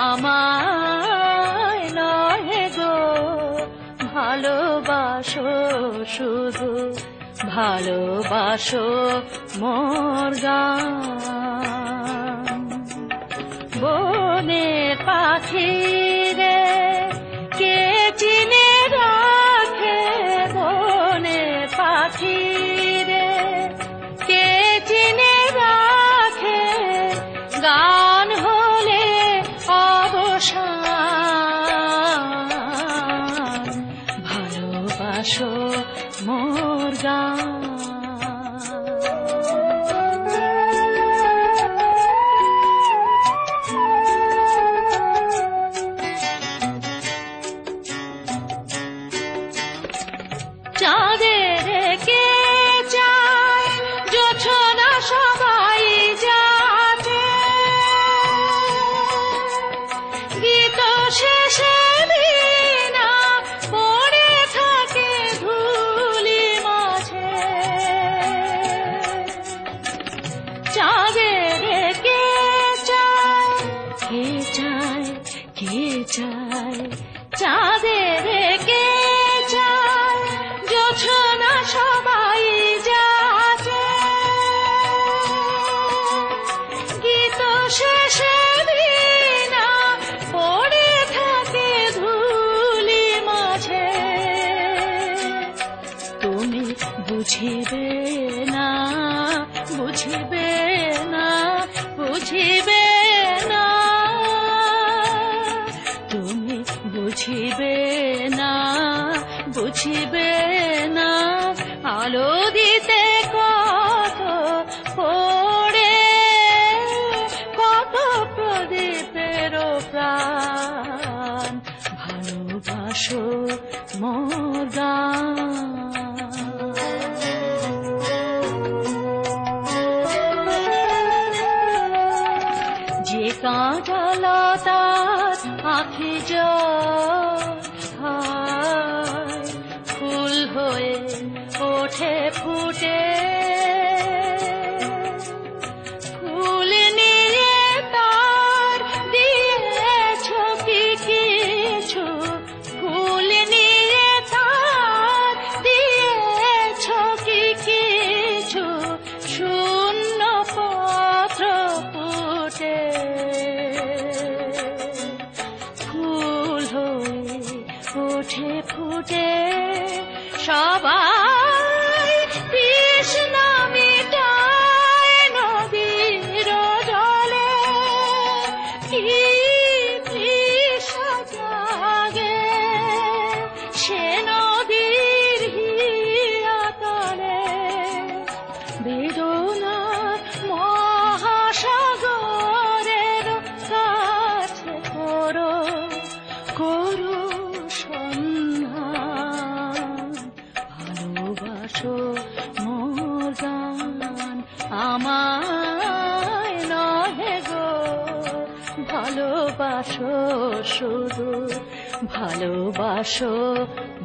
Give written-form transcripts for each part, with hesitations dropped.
আমায় নহে গো ভালোবাসো শুধু ভালোবাসো মোর গান। বনের পাখি রে কে চিনে রাখে, বনের পাখি রে কে চিনে রাখে, গান হলে অবসান ভালোবাসো মোর গান। চাঁদের কে চায় জোছনা সবাই যাতে, গীত শেষে বীণা পড়ে থাকে ধুলি মাঝে। চাঁদের কে চায়, কে চায়, কে চায়, চাঁদের কে চায় জোছনা সবাই যাতে, গীত শেষে বীণা পড়ে থাকে ধুলি মাঝে। তুমি বুঝিবে না, বুঝিবে না, বুঝিবে না, তুমি বুঝিবে না, বুঝিবে না, আলো দিতে কত পড়ে, কত প্রদীপের প্রাণ ভালোবাসো মোর গান। যে কাঁটা লতার আঁখি জল হয়, ফুল হয়ে ওঠে ফুটে, ফুল নিয়ে তার দিয়েছ কি কিছু, ফুল নিয়ে তার দিয়েছ কি কিছু, শূন্য পত্র ফুটে, ফুল হয়ে ওঠে ফুটে, সবাই তৃষ্ণা মিটায় নদীর জলে, কি তৃষা জাগে সে নদীর হিয়াতলে, বেদনার মহাসাগরের কাছে করো, করো সন্ধান ভালোবাসো মোর গান। আমায় নহে গো ভালোবাসো শুধু ভালোবাসো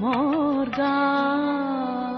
মোর গান।